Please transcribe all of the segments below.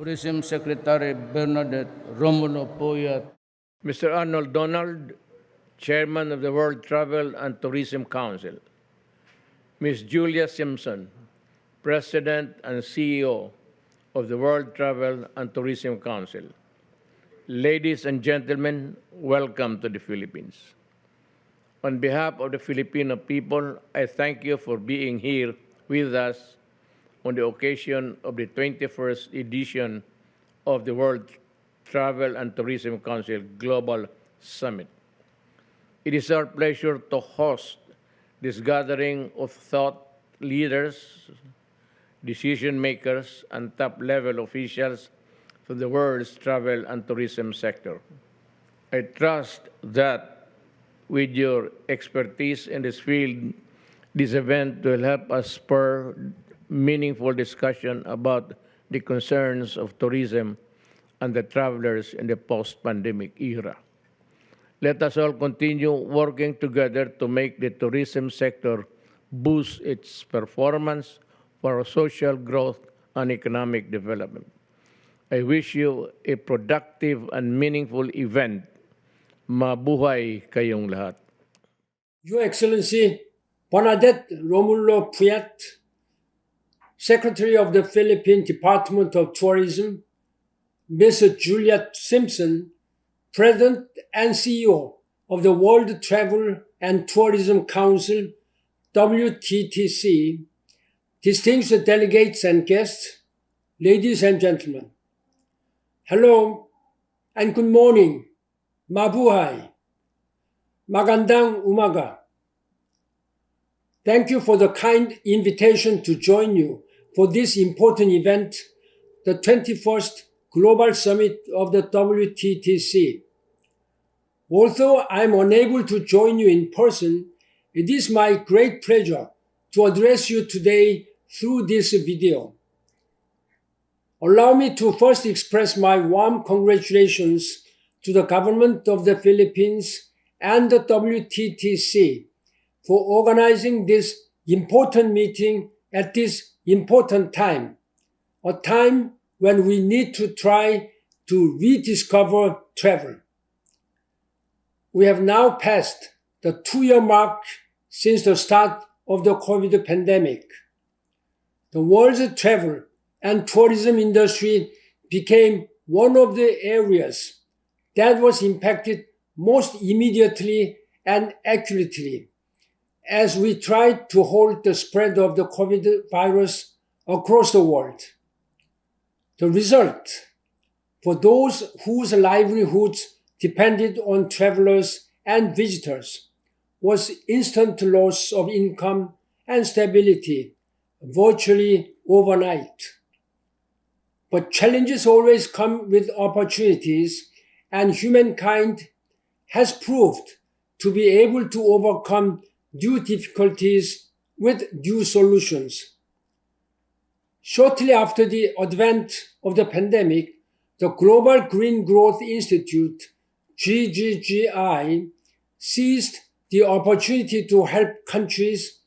Tourism Secretary Bernadette Romulo Puyat. Mr. Arnold Donald, Chairman of the World Travel and Tourism Council. Ms. Julia Simpson, President and CEO of the World Travel and Tourism Council. Ladies and gentlemen, welcome to the Philippines. On behalf of the Filipino people, I thank you for being here with us on the occasion of the 21st edition of the World Travel and Tourism Council Global Summit. It is our pleasure to host this gathering of thought leaders, decision makers, and top-level officials from the world's travel and tourism sector. I trust that with your expertise in this field, this event will help us spur meaningful discussion about the concerns of tourism and the travelers in the post-pandemic era. Let us all continue working together to make the tourism sector boost its performance for social growth and economic development. I wish you a productive and meaningful event. Mabuhay kayong lahat. Your Excellency Bernadette Romulo Puyat, Secretary of the Philippine Department of Tourism, Ms. Julia Simpson, President and CEO of the World Travel and Tourism Council, WTTC, distinguished delegates and guests, ladies and gentlemen. Hello and good morning. Mabuhay. Magandang umaga. Thank you for the kind invitation to join you for this important event, the 21st Global Summit of the WTTC. Although I am unable to join you in person, it is my great pleasure to address you today through this video. Allow me to first express my warm congratulations to the government of the Philippines and the WTTC for organizing this important meeting at this important time, a time when we need to try to rediscover travel. We have now passed the 2-year mark since the start of the COVID pandemic. The world's travel and tourism industry became one of the areas that was impacted most immediately and accurately as we tried to halt the spread of the COVID virus across the world. The result, for those whose livelihoods depended on travelers and visitors, was instant loss of income and stability virtually overnight. But challenges always come with opportunities, and humankind has proved to be able to overcome due difficulties with due solutions. Shortly after the advent of the pandemic, the Global Green Growth Institute, GGGI, seized the opportunity to help countries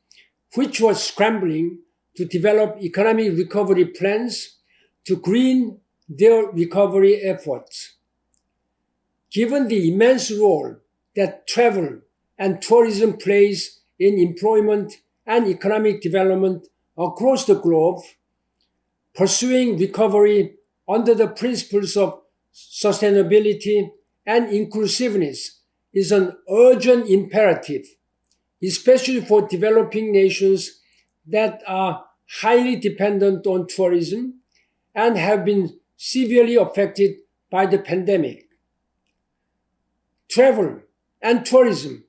which were scrambling to develop economic recovery plans to green their recovery efforts. Given the immense role that travel and tourism plays in employment and economic development across the globe, pursuing recovery under the principles of sustainability and inclusiveness is an urgent imperative, especially for developing nations that are highly dependent on tourism and have been severely affected by the pandemic. Travel and tourism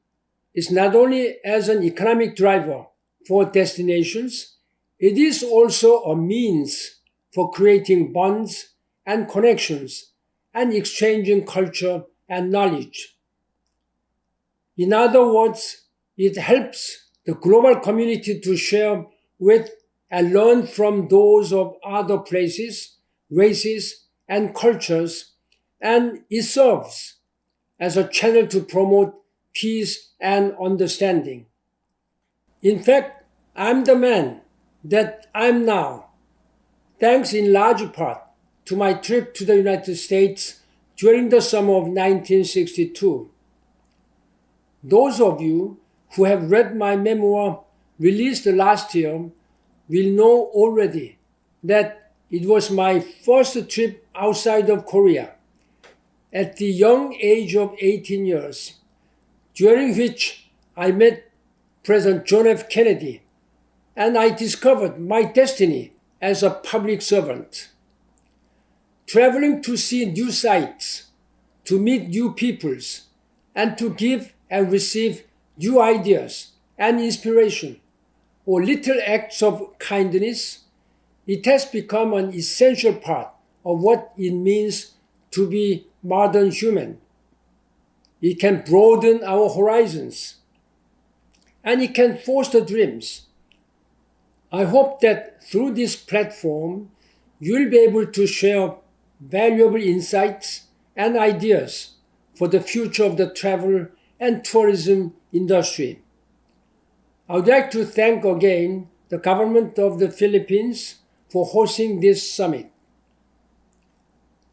is not only as an economic driver for destinations, it is also a means for creating bonds and connections and exchanging culture and knowledge. In other words, it helps the global community to share with and learn from those of other places, races, and cultures, and it serves as a channel to promote peace and understanding. In fact, I'm the man that I'm now, thanks in large part to my trip to the United States during the summer of 1962. Those of you who have read my memoir released last year will know already that it was my first trip outside of Korea at the young age of 18 years, during which I met President John F. Kennedy, and I discovered my destiny as a public servant. Traveling to see new sights, to meet new peoples, and to give and receive new ideas and inspiration, or little acts of kindness, it has become an essential part of what it means to be modern human. It can broaden our horizons, and it can foster dreams. I hope that through this platform, you'll be able to share valuable insights and ideas for the future of the travel and tourism industry. I would like to thank again the government of the Philippines for hosting this summit.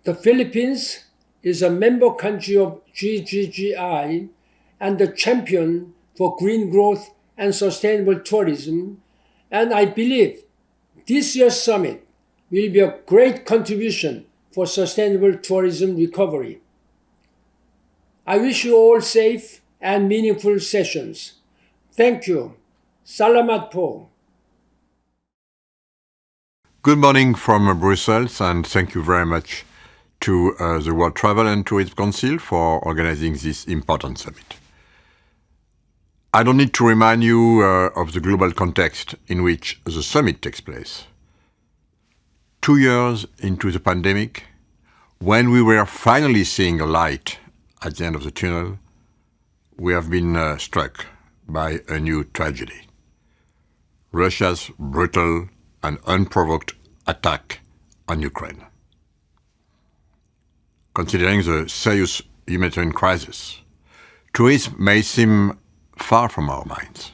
The Philippines is a member country of GGGI and the champion for green growth and sustainable tourism, and I believe this year's summit will be a great contribution for sustainable tourism recovery. I wish you all safe and meaningful sessions. Thank you. Salamat po. Good morning from Brussels, and thank you very much to the World Travel and Tourism Council for organizing this important summit. I don't need to remind you of the global context in which the summit takes place. 2 years into the pandemic, when we were finally seeing a light at the end of the tunnel, we have been struck by a new tragedy. Russia's brutal and unprovoked attack on Ukraine. Considering the serious humanitarian crisis, tourism may seem far from our minds.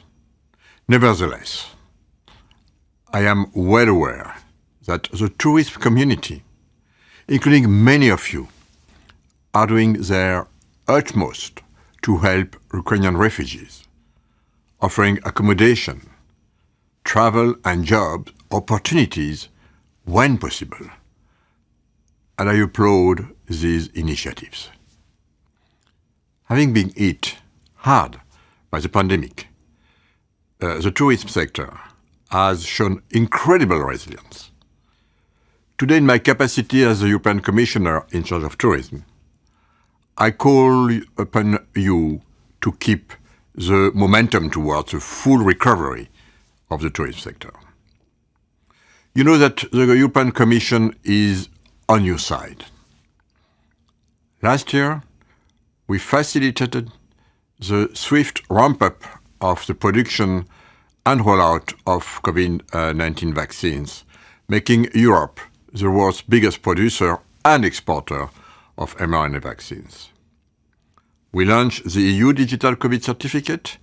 Nevertheless, I am well aware that the tourist community, including many of you, are doing their utmost to help Ukrainian refugees, offering accommodation, travel and job opportunities when possible. And I applaud these initiatives. Having been hit hard by the pandemic, the tourism sector has shown incredible resilience. Today, in my capacity as the European Commissioner in charge of tourism, I call upon you to keep the momentum towards a full recovery of the tourism sector. You know that the European Commission is on your side. Last year, we facilitated the swift ramp-up of the production and rollout of COVID-19 vaccines, making Europe the world's biggest producer and exporter of mRNA vaccines. We launched the EU Digital COVID Certificate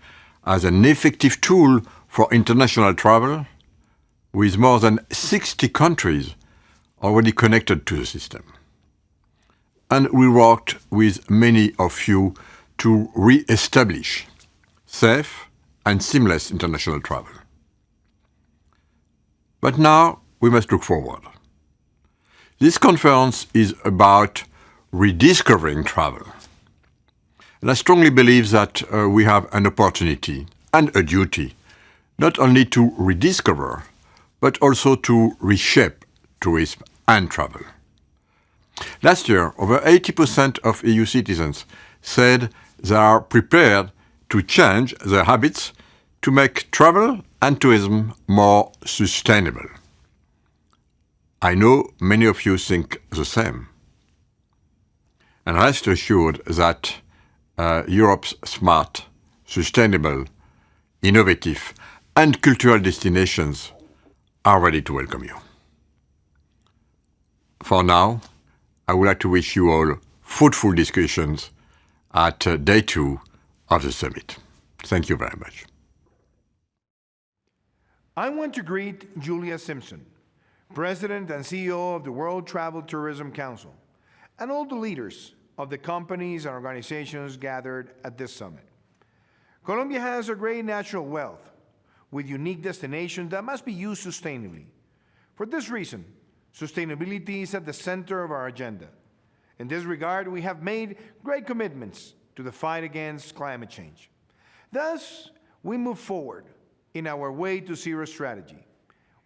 as an effective tool for international travel, with more than 60 countries already connected to the system. And we worked with many of you to re-establish safe and seamless international travel. But now we must look forward. This conference is about rediscovering travel. And I strongly believe that we have an opportunity and a duty not only to rediscover, but also to reshape tourism and travel. Last year, over 80% of EU citizens said they are prepared to change their habits to make travel and tourism more sustainable. I know many of you think the same. And rest assured that Europe's smart, sustainable, innovative, and cultural destinations are ready to welcome you. For now, I would like to wish you all fruitful discussions at day 2 of the summit. Thank you very much. I want to greet Julia Simpson, President and CEO of the World Travel Tourism Council, and all the leaders of the companies and organizations gathered at this summit. Colombia has a great natural wealth with unique destinations that must be used sustainably. For this reason, sustainability is at the center of our agenda. In this regard, we have made great commitments to the fight against climate change. Thus, we move forward in our Way to Zero strategy.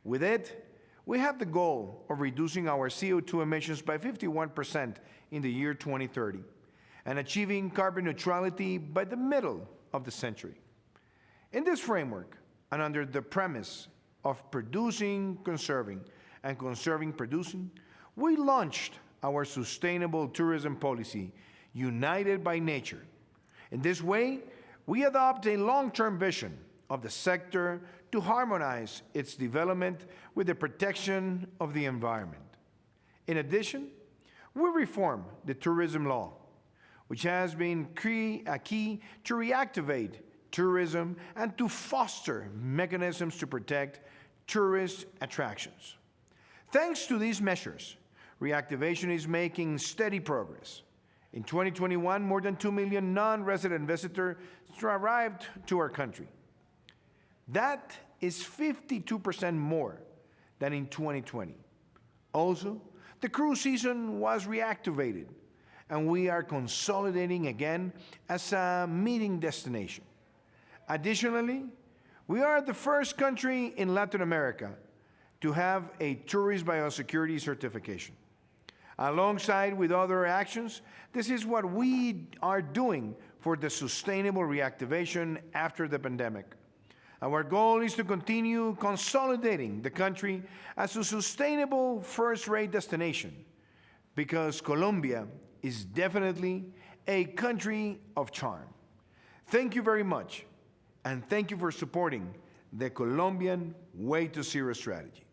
With it, we have the goal of reducing our CO2 emissions by 51% in the year 2030 and achieving carbon neutrality by the middle of the century. In this framework, and under the premise of producing, conserving, and conserving producing, we launched our sustainable tourism policy, United by Nature. In this way, we adopt a long-term vision of the sector to harmonize its development with the protection of the environment. In addition, we reform the tourism law, which has been a key to reactivate tourism and to foster mechanisms to protect tourist attractions. Thanks to these measures, reactivation is making steady progress. In 2021, more than 2 million non-resident visitors arrived to our country. That is 52% more than in 2020. Also, the cruise season was reactivated, and we are consolidating again as a meeting destination. Additionally, we are the first country in Latin America to have a tourist biosecurity certification. Alongside with other actions, this is what we are doing for the sustainable reactivation after the pandemic. Our goal is to continue consolidating the country as a sustainable first-rate destination, because Colombia is definitely a country of charm. Thank you very much, and thank you for supporting the Colombian Way to Zero strategy.